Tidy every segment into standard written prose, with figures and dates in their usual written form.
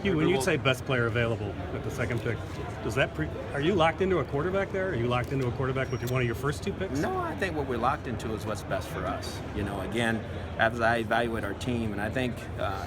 Hugh, when you say best player available at the second pick, does that are you locked into a quarterback there? Are you locked into a quarterback with one of your first two picks? No, I think what we're locked into is what's best for us. Again, as I evaluate our team, and I think,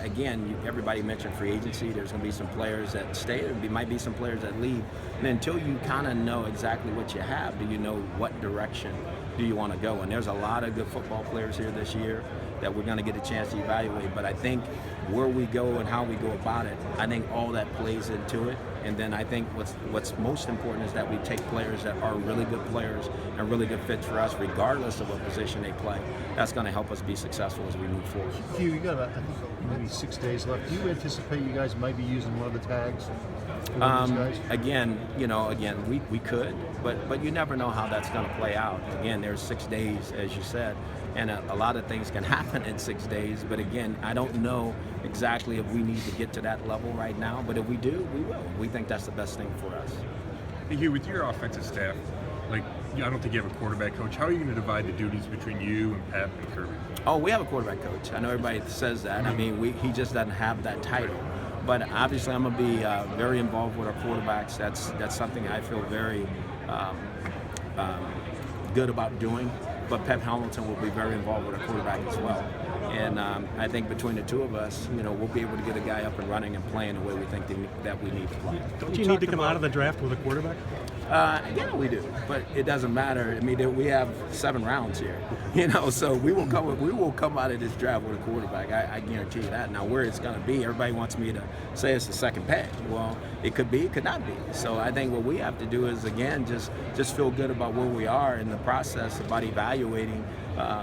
again, everybody mentioned free agency. There's going to be some players that stay. There might be some players that leave. And until you kind of know exactly what you have, do you know what direction do you want to go? And there's a lot of good football players here this year that we're going to get a chance to evaluate. But I think where we go and how we go about it, I think all that plays into it. And then I think what's most important is that we take players that are really good players and really good fits for us, regardless of what position they play. That's going to help us be successful as we move forward. Hugh, you got about, I think, maybe 6 days left. Do you anticipate you guys might be using one of the tags for these guys? Again, we could, but you never know how that's going to play out. Again, there's 6 days, as you said, and a lot of things can happen in 6 days. But again, I don't know exactly if we need to get to that level right now. But if we do, we will. We think that's the best thing for us. Hey, Hugh, with your offensive staff, I don't think you have a quarterback coach. How are you going to divide the duties between you and Pat and Kirby? Oh, we have a quarterback coach. I know everybody says that. I mean, he just doesn't have that title. But obviously, I'm going to be very involved with our quarterbacks. That's something I feel very good about doing. But Pep Hamilton will be very involved with our quarterback as well. And I think between the two of us, we'll be able to get a guy up and running and playing the way we think that we need to play. Don't you need to come out of the draft with a quarterback? Yeah, we do, but it doesn't matter. I mean, we have 7 rounds here, so we will come out of this draft with a quarterback. I guarantee you that. Now, where it's going to be, everybody wants me to say it's the second pick. Well, it could be, it could not be. So I think what we have to do is, again, just feel good about where we are in the process about evaluating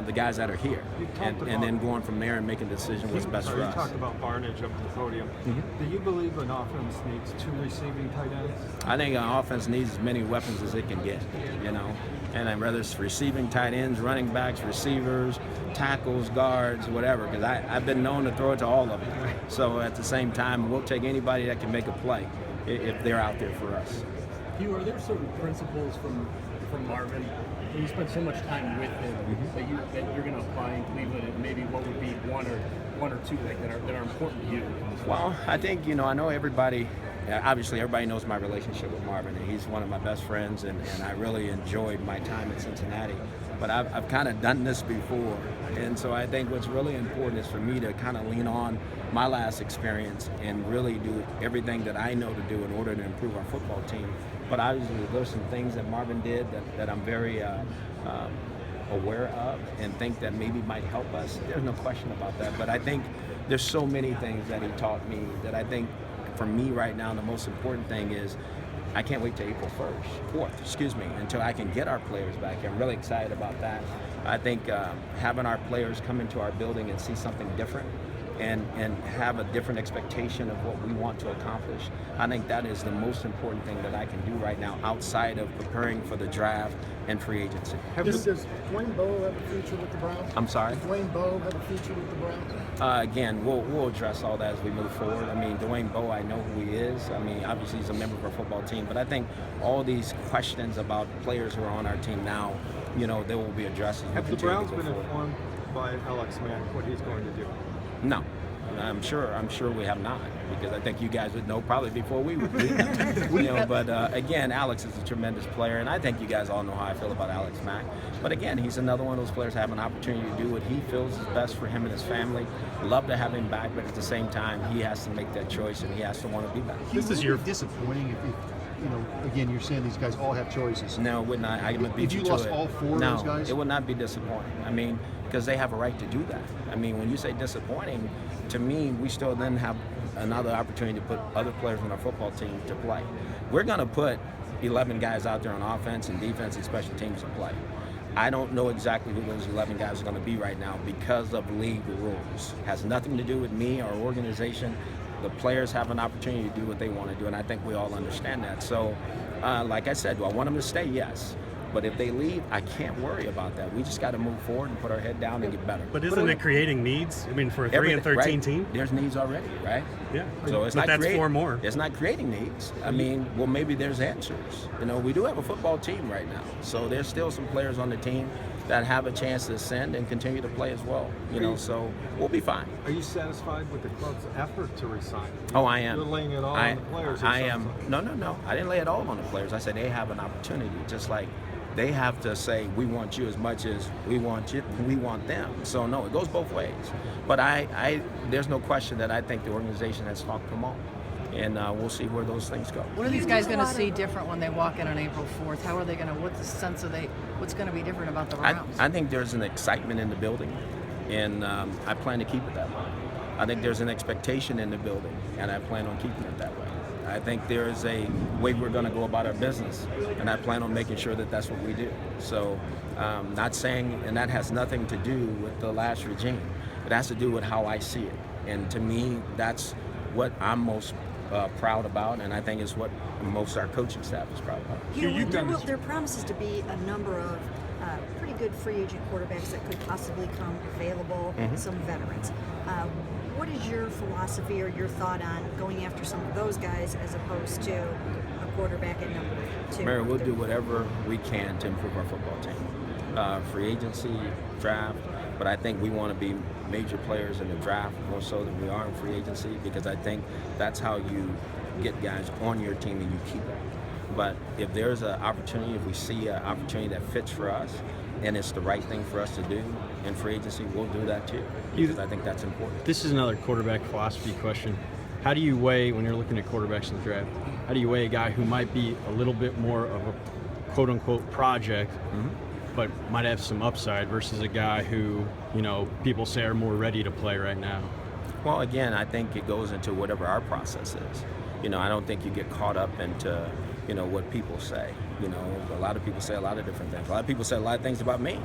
the guys that are here, and then going from there and making a decision what's best for us. You talked about Barnage up at the podium. Do you believe an offense needs 2 receiving tight ends? I think an offense needs as many weapons as it can get, and whether it's receiving tight ends, running backs, receivers, tackles, guards, whatever, because I've been known to throw it to all of them. So at the same time, we'll take anybody that can make a play if they're out there for us. Hugh, are there certain principles from Marvin? You spent so much time with him that you're going to apply in Cleveland, and maybe what would be one or two that are important to you? Well, I think I know everybody. Obviously, everybody knows my relationship with Marvin, and he's one of my best friends, and I really enjoyed my time in Cincinnati. But I've kind of done this before, and so I think what's really important is for me to kind of lean on my last experience and really do everything that I know to do in order to improve our football team. But obviously, there's some things that Marvin did that I'm very aware of and think that maybe might help us. There's no question about that. But I think there's so many things that he taught me that I think for me right now, the most important thing is I can't wait till April 4th, until I can get our players back. I'm really excited about that. I think having our players come into our building and see something different and have a different expectation of what we want to accomplish, I think that is the most important thing that I can do right now outside of preparing for the draft and free agency. Does Dwayne Bowe have a future with the Browns? I'm sorry? Does Dwayne Bowe have a future with the Browns? Again, we'll address all that as we move forward. I mean, Dwayne Bowe, I know who he is. I mean, obviously he's a member of our football team, but I think all these questions about players who are on our team now, they will be addressed. Have the Browns been informed by Alex Mack what he's going to do? No. I'm sure we have not, because I think you guys would know probably before we would. But again, Alex is a tremendous player, and I think you guys all know how I feel about Alex Mack. But again, he's another one of those players that have an opportunity to do what he feels is best for him and his family. Love to have him back, but at the same time, he has to make that choice, and he has to want to be back. This is disappointing if again, you're saying these guys all have choices. No, it would not. I would beat you to it. If you lost all 4 of those guys? It would not be disappointing. I mean, because they have a right to do that. I mean, when you say disappointing, to me, we still then have another opportunity to put other players on our football team to play. We're going to put 11 guys out there on offense and defense and special teams to play. I don't know exactly who those 11 guys are going to be right now because of league rules. It has nothing to do with me or organization. The players have an opportunity to do what they want to do, and I think we all understand that. So, like I said, do I want them to stay? Yes. But if they leave, I can't worry about that. We just got to move forward and put our head down and get better. But isn't it creating needs? I mean, for a 3-13 team? There's needs already, right? Yeah. So it's but not that's 4 more. It's not creating needs. I mean, well, maybe there's answers. We do have a football team right now. So there's still some players on the team that have a chance to ascend and continue to play as well. You know, so we'll be fine. Are you satisfied with the club's effort to resign? Oh, I am. You're laying it all on the players. or I am. something? No. I didn't lay it all on the players. I said they have an opportunity, just like they have to say we want you as much as we want you. We want them. So no, it goes both ways. But there's no question that I think the organization has talked them all, and we'll see where those things go. What are these guys going to see different when they walk in on April 4th? How are they going to? What's the sense of what's going to be different about the Browns? I think there's an excitement in the building, and I plan to keep it that way. I think there's an expectation in the building, and I plan on keeping it that way. I think there is a way we're going to go about our business, and I plan on making sure that that's what we do. So, not saying, and that has nothing to do with the last regime. It has to do with how I see it, and to me, that's what I'm most proud about, and I think is what most our coaching staff is proud about. You know, You've done this. there promises to be a number of pretty good free agent quarterbacks that could possibly come available, some veterans. What is your philosophy or your thought on going after some of those guys as opposed to a quarterback at number 2? Mary, we'll do whatever we can to improve our football team. Free agency, draft, but I think we want to be major players in the draft more so than we are in free agency, because I think that's how you get guys on your team and you keep them. But if there's an opportunity, if we see an opportunity that fits for us, and it's the right thing for us to do in free agency, we'll do that too, because I think that's important. This is another quarterback philosophy question. How do you weigh, when you're looking at quarterbacks in the draft, how do you weigh a guy who might be a little bit more of a quote-unquote project, but might have some upside, versus a guy who, you know, people say are more ready to play right now? Well, again, I think it goes into whatever our process is. You know, I don't think you get caught up into, you know, what people say. You know, a lot of people say a lot of different things. A lot of people say a lot of things about me,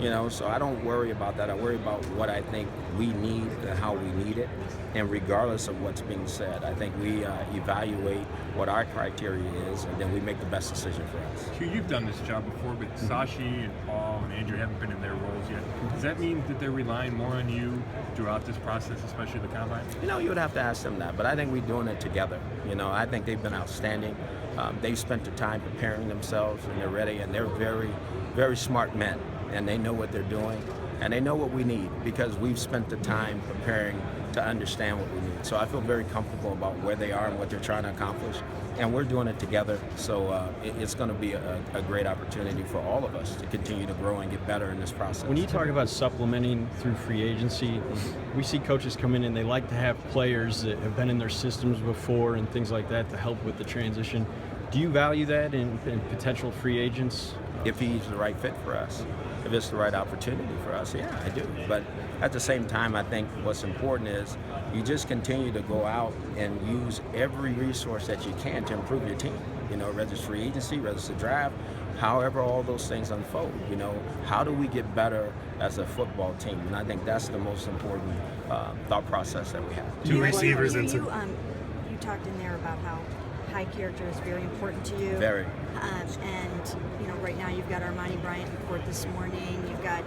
you know, so I don't worry about that. I worry about what I think we need and how we need it. And regardless of what's being said, I think we evaluate what our criteria is, and then we make the best decision for us. Hugh, you've done this job before, but Sashi and Paul and Andrew haven't been in their roles yet. Does that mean that they're relying more on you throughout this process, especially the combine? You know, you would have to ask them that, but I think we're doing it together. You know, I think they've been outstanding. They've spent the time preparing themselves, and they're ready, and they're very, very smart men, and they know what they're doing, and they know what we need, because we've spent the time preparing to understand what we need. So I feel very comfortable about where they are and what they're trying to accomplish, and we're doing it together. So it's going to be a great opportunity for all of us to continue to grow and get better in this process. When you talk about supplementing through free agency, we see coaches come in and they like to have players that have been in their systems before and things like that to help with the transition. Do you value that in potential free agents? If he's the right fit for us, if it's the right opportunity for us, yeah, I do. But at the same time, I think what's important is you just continue to go out and use every resource that you can to improve your team. You know, whether it's free agency, whether it's the draft, however all those things unfold. You know, how do we get better as a football team? And I think that's the most important thought process that we have. Two receivers and some. You talked in there about how high character is very important to you. Very. And, you know, right now you've got Armani Bryant in court this morning. You've got,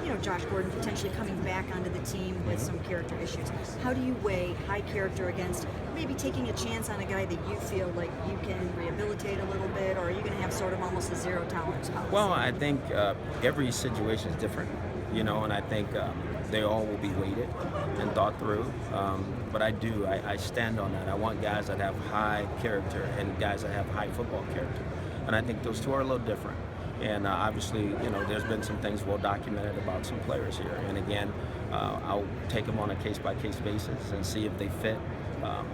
you know, Josh Gordon potentially coming back onto the team with some character issues. How do you weigh high character against maybe taking a chance on a guy that you feel like you can rehabilitate a little bit, or are you going to have sort of almost a zero tolerance policy? Well, I think every situation is different, you know, and I think they all will be weighted and thought through. But I stand on that. I want guys that have high character and guys that have high football character. And I think those two are a little different. And obviously, you know, there's been some things well documented about some players here. And again, I'll take them on a case-by-case basis and see if they fit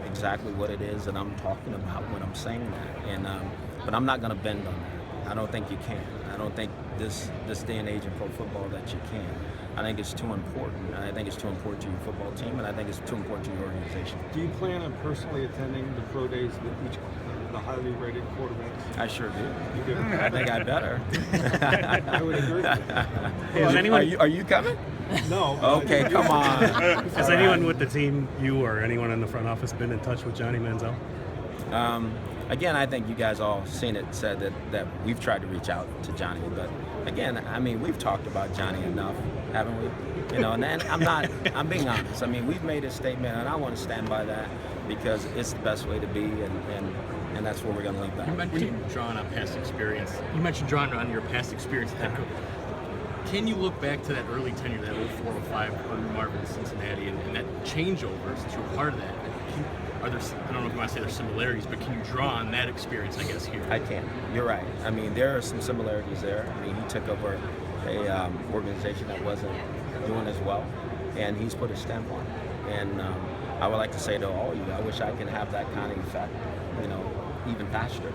exactly what it is that I'm talking about when I'm saying that. And but I'm not going to bend on that. I don't think you can. I don't think this day and age in pro football that you can. I think it's too important. And I think it's too important to your football team, and I think it's too important to your organization. Do you plan on personally attending the pro days with each the highly rated quarterbacks? I sure do. You do? I think I better. I would agree. Are you coming? No. Okay, come on. Has anyone with the team, you or anyone in the front office, been in touch with Johnny Manziel? Again, I think you guys all seen it, said that we've tried to reach out to Johnny, but again, I mean, we've talked about Johnny enough, haven't we? You know, and I'm being honest. I mean, we've made a statement, and I want to stand by that because it's the best way to be, and that's where we're going to leave that. You mentioned drawing on past experience. You mentioned drawing on your past experience as head coach. Can you look back to that early tenure, that 04-05 under Marvin in Cincinnati, and that changeover since you were part of that? Are there, I don't know if you want to say there's similarities, but can you draw on that experience, I guess, here? I can. You're right. I mean, there are some similarities there. I mean, he took over a organization that wasn't doing as well, and he's put a stamp on it. And I would like to say to all of you, I wish I could have that kind of effect, even faster,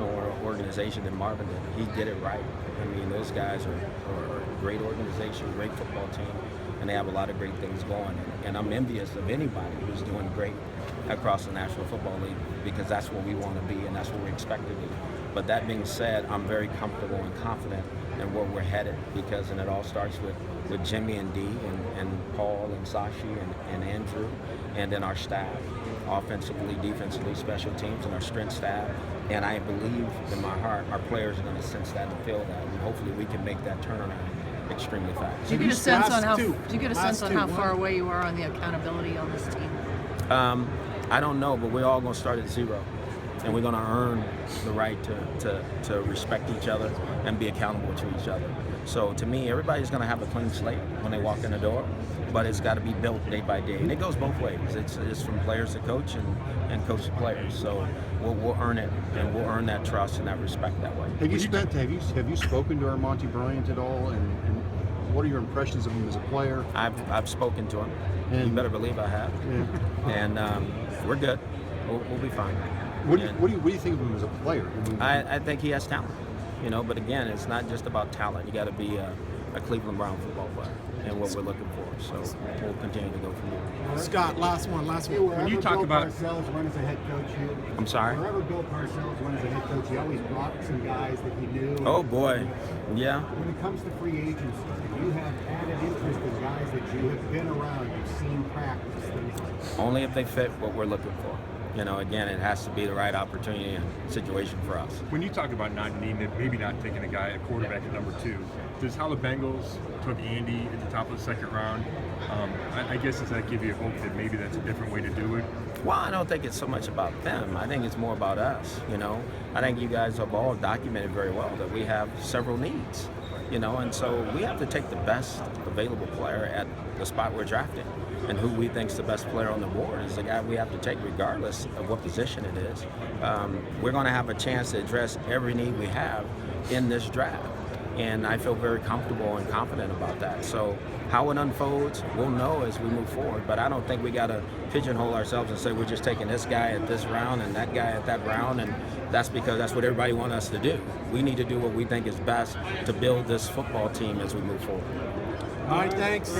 or organization than Marvin did. He did it right. I mean, those guys are a great organization, great football team, and they have a lot of great things going. And I'm envious of anybody who's doing great across the National Football League, because that's what we want to be and that's what we expect to be. But that being said, I'm very comfortable and confident in where we're headed, because and it all starts with Jimmy and Dee and Paul and Sashi and Andrew, and then our staff, offensively, defensively, special teams, and our strength staff. And I believe in my heart our players are going to sense that and feel that, and hopefully we can make that turnaround extremely fast. Do you get a sense on how far away you are on the accountability on this team? I don't know, but we're all going to start at zero, and we're going to earn the right to respect each other and be accountable to each other. So to me, everybody's going to have a clean slate when they walk in the door, but it's got to be built day by day, and it goes both ways. It's from players to coach and coach to players. So we'll earn it, and we'll earn that trust and that respect that way. Have you spoken to Armonte Bryant at all, and what are your impressions of him as a player? I've spoken to him. And you better believe I have. Yeah. And we're good. We'll be fine. What do you think of him as a player? I think he has talent. But again, it's not just about talent. You got to be a Cleveland Brown football player, and what we're looking for. So we'll continue to go from there. Scott, last one. When you talk about Parcells, when as a head coach, I'm sorry. Wherever Bill Parcells went as a head coach, he always brought some guys that he knew. Oh boy, yeah. When it comes to free agency, do you have added interest in guys that you have been around, you've seen practice, things like that? Only if they fit what we're looking for. Again, it has to be the right opportunity and situation for us. When you talk about not needing it, maybe not taking a quarterback at number 2, does how the Bengals took Andy at the top of the second round, I guess does that give you hope that maybe that's a different way to do it? Well, I don't think it's so much about them. I think it's more about us, I think you guys have all documented very well that we have several needs, and so we have to take the best available player at the spot we're drafting. And who we think is the best player on the board is the guy we have to take regardless of what position it is. We're going to have a chance to address every need we have in this draft. And I feel very comfortable and confident about that. So how it unfolds, we'll know as we move forward. But I don't think we got to pigeonhole ourselves and say we're just taking this guy at this round and that guy at that round. And that's because that's what everybody wants us to do. We need to do what we think is best to build this football team as we move forward. All right, thanks.